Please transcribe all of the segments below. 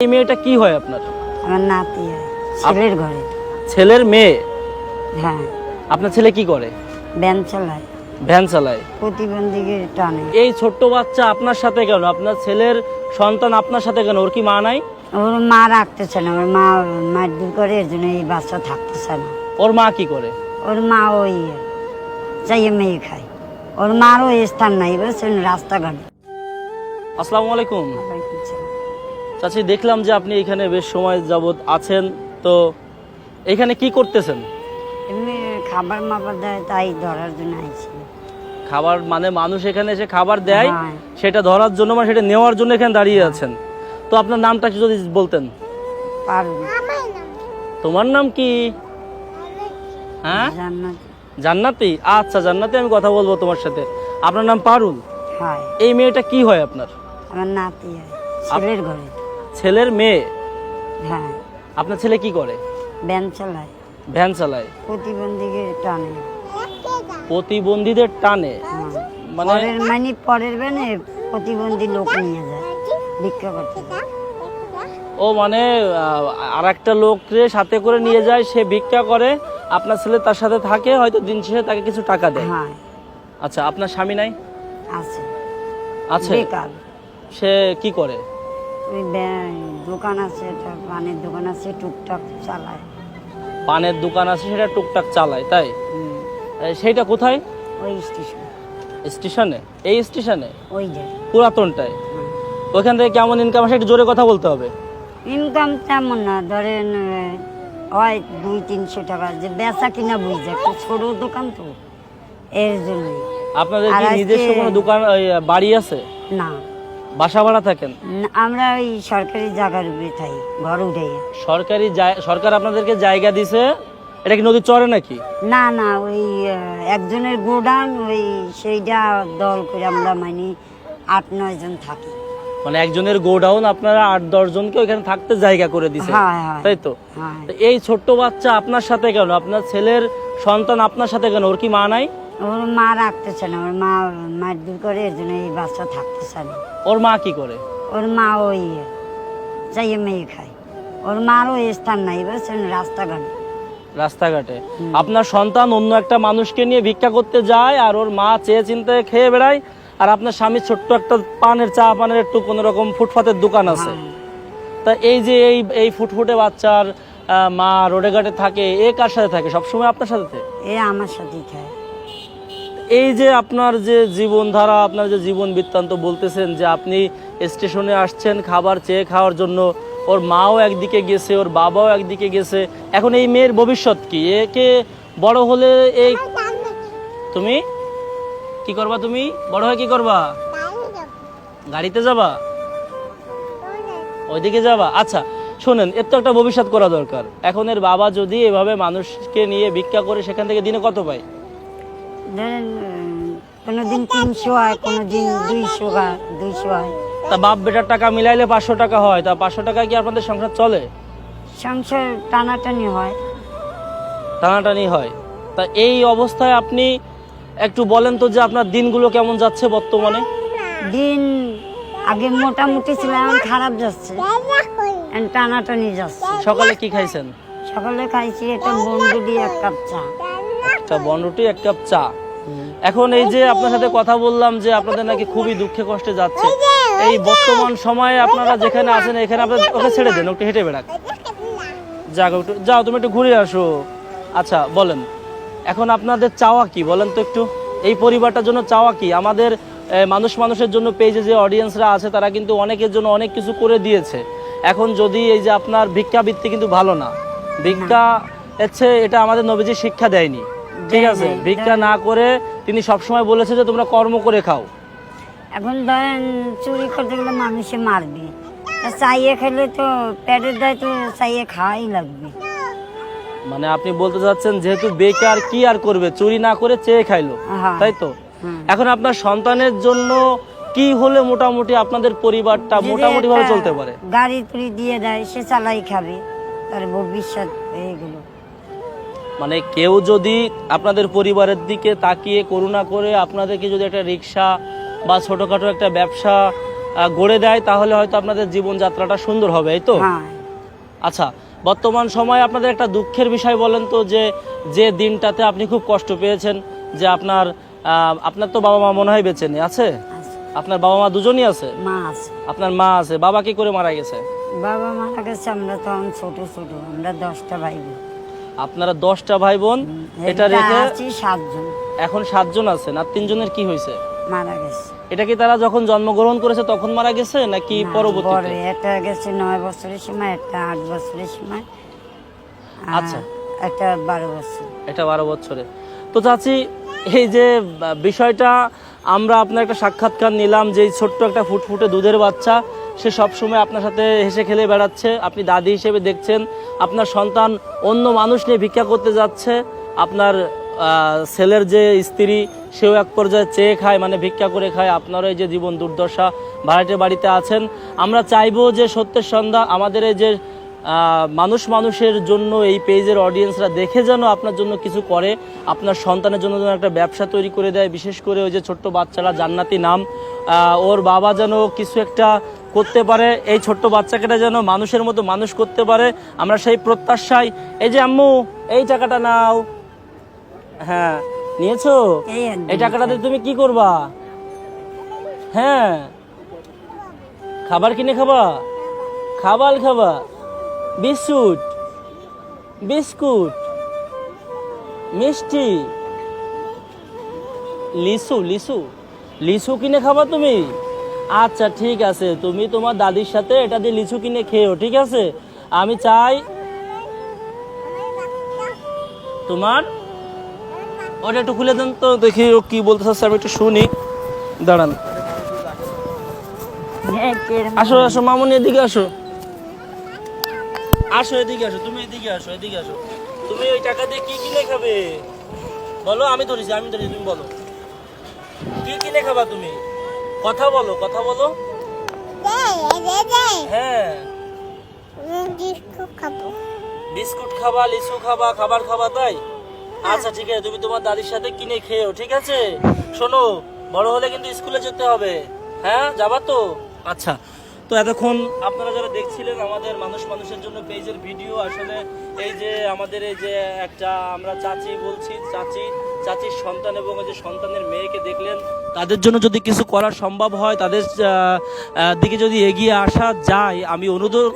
এই মেয়েটা কি হয় আপনার? আমার নাতি হয়, ছেলের ঘরে। ছেলের মেয়ে? হ্যাঁ, আপনার ছেলে কি করে? ভ্যান চালায়, ভ্যান চালায়। প্রতিবন্ধীকে টানে। এই ছোট্ট বাচ্চা আপনার সাথে কেন? আপনার ছেলের সন্তান আপনার সাথে কেন? ওর কি মা নাই? ওর মা রাখতেছে না, ওর মা মারধর করে, এর জন্য এই বাচ্চা থাকতেছে না। ওর মা কি করে? ওর মা ওই চাইয়ে মেয়ে খায়, ওর মারও স্থান নাই, বুঝছেন, রাস্তাঘাটে। আসসালামু আলাইকুম। চাচি, দেখলাম যে আপনি এখানে বেশ সময় যাবত আছেন, তো এখানে কি করতেছেন? এমনি খাবার মাবার দেয়, তাই ধরার জন্য আইছি। খাবার মানে মানুষ এখানে এসে খাবার দেয়, হ্যাঁ। সেটা ধরার জন্য মানে সেটা নেওয়ার জন্য এখানে দাঁড়িয়ে আছেন। তো আপনার নামটা কি যদি বলতেন? পারবো। তোমার নাম কি? হ্যাঁ, জান্নাত জান্নাতি। আচ্ছা জান্নাতি, আমি কথা বলবো তোমার সাথে। আপনার নাম পারুল। হয়, এই মেয়েটা কি হয় আপনার? আমার নাতি হয়, ছেলের ঘরে। ছেলের মেয়ে? হ্যাঁ, আপনার ছেলে কি করে? ভ্যান চালায়, ভ্যান চালায়। প্রতিবন্ধীকে টানে। প্রতিবন্ধীদের টানে? মানে পরের ভ্যানে প্রতিবন্ধী লোক নিয়ে যায় ভিক্ষা করতে যায়। ও মানে আর একটা লোককে সাথে করে নিয়ে যায়, সে ভিক্ষা করে, আপনার ছেলে তার সাথে থাকে, হয়তো দিন শেষে তাকে কিছু টাকা দেয়। হ্যাঁ, আচ্ছা, আপনার স্বামী নাই? আছে, আছে। বেকার। সে কি করে? ওই দোকান আছে, একটা পানের দোকান আছে, টুকটাক চালায়। পানের দোকান আছে, সেটা টুকটাক চালায়, তাই? হুম, সেইটা কোথায়? ওই স্টেশন, স্টেশনে? এই স্টেশনে? ওই যে। পুরাতনটায়? ওইখান থেকে কেমন ইনকাম আসে একটু জোরে কথা বলতে হবে। ইনকাম তেমন না, ধরেন হয় 200-300 টাকা, যে বেচা কিনা বুঝছে, একটু ছোট দোকান তো, এর জন্যই। আপনাদের আর কি আজকে- নিজস্ব কোনো দোকান বাড়ি আছে? না, বাসা ভাড়া থাকেন? আমরা ওই সরকারি জায়গার উপরে থাকি, ঘর উঠে। সরকার আপনাদেরকে জায়গা দিছে? এটা কি নদীর চরে নাকি? না না, ওই একজনের গোডাউন, ওই সেইটা দল করে আমরা মানে 8-9 জন থাকি। মানে একজনের গোডাউন, আপনারা 8-10 জনকে ওইখানে থাকতে জায়গা করে দিছে, হ্যাঁ, হ্যাঁ। তাই তো? হ্যাঁ, তো এই ছোট্ট বাচ্চা আপনার সাথে কেন? আপনার ছেলের সন্তান আপনার সাথে কেন? ওর কি মা নাই? ওর মা রাখতেছে না, ওর মা মারধর করে, এর জন্য এই বাচ্চা থাকতেছে না। ওর মা কি করে? ওর মা ওই চাইয়ে মেয়ে খায়, ওর মারও স্থান নাই, বুঝছেন, রাস্তাঘাটে। রাস্তাঘাটে? আপনার সন্তান অন্য একটা মানুষকে নিয়ে ভিক্ষা করতে যায়, আর ওর মা চেয়ে চিন্তে খেয়ে বেড়ায়, আর আপনার স্বামী ছোট্ট একটা পানের একটু কোনো রকম ফুটপাতের দোকান আছে। তা এই যে এই ফুটফুটে বাচ্চার মা রোডে ঘাটে থাকে, এ কার সাথে থাকে? সবসময় আপনার সাথে থাকে? এ আমার সাথেই খায়। এই যে আপনার যে জীবনধারা, আপনার যে জীবন বৃত্তান্ত বলতেছেন, যে আপনি স্টেশনে আসছেন খাবার চেয়ে খাওয়ার জন্য, ওর মাও একদিকে গেছে, ওর বাবাও একদিকে গেছে, এখন এই মেয়ের ভবিষ্যৎ কি? একে বড় হলে এই তুমি কি করবা? তুমি বড় হয়ে কি করবা? গাড়িতে যাবা? ওইদিকে যাবা? আচ্ছা শোনেন, এর তো একটা ভবিষ্যৎ করা দরকার। এখন এর বাবা যদি এভাবে মানুষকে নিয়ে ভিক্ষা করে, সেখান থেকে দিনে কত পায়? ধরেন কোনোদিন 300 হয়, কোনোদিন 200 হয়। তা বাপ বেটার টাকা মিলাইলে 500 টাকা হয়। তা 500 টাকা কি আপনাদের সংসার চলে? সংসার টানাটানি হয়। টানাটানি হয়। তা এই অবস্থায় আপনি একটু বলেন তো, যে আপনার দিনগুলো কেমন যাচ্ছে বর্তমানে? দিন আগে মোটামুটি ছিল, এখন খারাপ যাচ্ছে, এখন টানাটানি যাচ্ছে। সকালে কি খাইছেন? সকালে খাইছি একটা বন্ধু দিয়ে 1 কাপ চা। একটা বনরুটি, 1 কাপ চা। এখন এই যে আপনার সাথে কথা বললাম যে আপনাদের নাকি খুবই দুঃখে কষ্টে যাচ্ছে, এই বর্তমান সময়ে আপনারা যেখানে আছেন, এখানে আপনার ওকে ছেড়ে দেন, একটু হেঁটে বেড়াক। যাও তুমি একটু ঘুরে আসো। আচ্ছা বলেন, এখন আপনাদের চাওয়া কি বলেন তো একটু? এই পরিবারটার জন্য চাওয়া কি? আমাদের মানুষের জন্য পেজে যে অডিয়েন্সরা আছে, তারা কিন্তু অনেকের জন্য অনেক কিছু করে দিয়েছে। এখন যদি এই যে আপনার ভিক্ষাবৃত্তি কিন্তু ভালো না, ভিক্ষা হচ্ছে, এটা আমাদের নবীজি শিক্ষা দেয়নি, ঠিক আছে? ভিক্ষা না করে তিনি সবসময় বলেছে যে তোমরা কর্ম করে খাও। এখন ধরেন চুরি করতে গেলে মানুষে মারবে, চাইয়ে খেলে তো পেটের দায়, তো চাইয়ে খাওয়াই লাগবে। মানে আপনি বলতে চাচ্ছেন, যেহেতু বেকার, কি আর করবে, চুরি না করে চেয়ে খাইলো, হ্যাঁ। তাই তো? এখন আপনার সন্তানের জন্য কি হলে মোটামুটি আপনাদের পরিবারটা মোটামুটি ভাবে চলতে পারে? গাড়ি তুড়ি দিয়ে দেয়, সে চালাই খাবে, তার ভবিষ্যৎ এইগুলো। মানে কেউ যদি আপনাদের পরিবারের দিকে তাকিয়ে করুণা করে আপনাদেরকে যদি একটা রিক্সা বা ছোটখাটো একটা ব্যবসা গড়ে দেয় তাহলে হয়তো আপনাদের জীবনযাত্রাটা সুন্দর হবে, এই তো? হ্যাঁ। আচ্ছা, বর্তমান সময়ে আপনাদের একটা দুঃখের বিষয় বলেন তো, যে যে দিনটাতে আপনি খুব কষ্ট পেয়েছেন, যে আপনার আপনার তো বাবা মা মনে হয় বেঁচে নেই, আছে? আছে। আপনার বাবা মা দুজনই আছে? মা আছে। আপনার মা আছে। বাবা কি করে মারা গেছে? বাবা মারা গেছে, আমরা তখন ছোট ছোট, আমরা 10টা ভাই বোন। আপনারা 10টা ভাই বোন, এটা রেখে আছি 7 জন, এখন 7 জন আছেন, আর 3 জনের কি হয়েছে? মারা গেছে। এটা কি তারা যখন জন্মগ্রহণ করেছে তখন মারা গেছে নাকি না, পরবর্তীতে? পরে একটা গেছে 9 বছরের সময়, একটা 8 বছরের সময়, আর আচ্ছা। একটা 12 বছর। এটা 12 বছরে। তো চাচি, এই যে বিষয়টা, আমরা আপনার একটা সাক্ষাৎকার নিলাম, যে এই ছোট্ট একটা ফুটফুটে দুধের বাচ্চা, সে সবসময় আপনার সাথে হেসে খেলে বেড়াচ্ছে, আপনি দাদি হিসেবে দেখছেন। আপনার সন্তান অন্য মানুষ নিয়ে ভিক্ষা করতে যাচ্ছে, আপনার ছেলের যে স্ত্রী, সেও এক পর্যায়ে চেয়ে খায়, মানে ভিক্ষা করে খায়। আপনারও এই যে জীবন দুর্দশা, ভাড়াটে বাড়িতে আছেন। আমরা চাইবো যে সত্যের সন্ধ্যা আমাদের এই যে মানুষের জন্য এই পেজের অডিয়েন্সরা দেখে যেন আপনার জন্য কিছু করে, আপনার সন্তানের জন্য যেন একটা ব্যবসা তৈরি করে দেয়। বিশেষ করে ওই যে ছোট্ট বাচ্চারা, জান্নাতি নাম, ওর বাবা যেন কিছু একটা করতে পারে, এই ছোট্ট বাচ্চাকেটা যেন মানুষের মতো মানুষ করতে পারে, আমরা সেই প্রত্যাশায়। এই যে আম্মু, এই টাকাটা নাও। হ্যাঁ, নিয়েছো? এই আর এই টাকাটাতে তুমি কি করবা? হ্যাঁ, খাবার কিনে খাবা? খাবার খাবা? বিস্কুট, বিস্কুট, মিষ্টি, লিচু, লিচু, লিচু কিনে খাবা তুমি? আচ্ছা ঠিক আছে, তুমি তোমার দাদির সাথে এটা দিয়ে লিচু কিনে খেও, ঠিক আছে? আমি চাই তোমার ওটা একটু খুলে দেন তো, দেখি ও কি বলতে চাচ্ছে, আমি একটু শুনি। দাঁড়ান, হ্যাঁ, কেরম? আসো আসো মামুনি, এদিকে আসো, আসো এদিকে আসো, তুমি এদিকে আসো, এদিকে আসো। তুমি ওই টাকা দিয়ে কি কিনে খাবে বলো? আমি ধরেছি, আমি ধরেছি, তুমি বলো কি কিনে খাবা তুমি? কথা বলো, কথা বলো। হ্যাঁ, বিস্কুট খাবা, লিচু খাবা, খাবার খাবা, তাই? আচ্ছা ঠিক আছে, তুমি তোমার দাদির সাথে কিনে খেও, ঠিক আছে? শোনো, বড় হলে কিন্তু স্কুলে যেতে হবে, হ্যাঁ, যাবা তো? আচ্ছা। তো এতক্ষণ আপনারা যারা দেখছিলেন আমাদের মানুষের জন্য পেজের ভিডিও, আসলে এই যে আমাদের এই যে একটা আমরা চাচি বলছি, চাচির সন্তান এবং এই যে সন্তানের মেয়েকে দেখলেন, তাদের জন্য যদি কিছু করা সম্ভব হয়, তাদের দিকে যদি এগিয়ে আসা যায়, আমি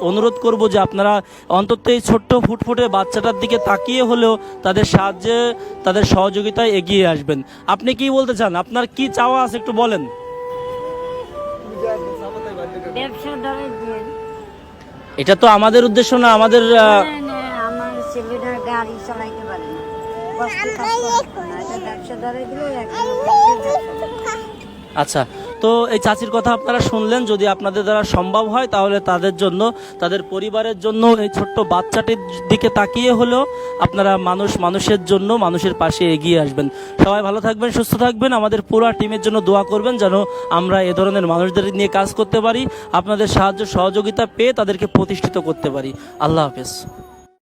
অনুরোধ করব যে আপনারা অন্তত এই ছোট্ট ফুটফুটে বাচ্চাটার দিকে তাকিয়ে হলেও তাদের সাহায্যে, তাদের সহযোগিতায় এগিয়ে আসবেন। আপনি কি বলতে চান? আপনার কি চাওয়া আছে একটু বলেন। ব্যবসা ধরে দিয়ে এটা তো আমাদের উদ্দেশ্য না, আমাদের আমার ছেলেটা গাড়ি চালাইতে পারে না, কষ্ট কাজ করতে না, এটা ব্যবসা ধরে দিলে এখন আচ্ছা। তো এই চাচির কথা আপনারা শুনলেন, যদি আপনাদের দ্বারা সম্ভব হয় তাহলে তাদের জন্য, তাদের পরিবারের জন্য এই ছোট্ট বাচ্চাটির দিকে তাকিয়ে হলেও আপনারা মানুষের জন্য, মানুষের পাশে এগিয়ে আসবেন। সবাই ভালো থাকবেন, সুস্থ থাকবেন। আমাদের পুরো টিমের জন্য দোয়া করবেন যেন আমরা এ ধরনের মানুষদের নিয়ে কাজ করতে পারি, আপনাদের সাহায্য সহযোগিতা পেয়ে তাদেরকে প্রতিষ্ঠিত করতে পারি। আল্লাহ হাফেজ।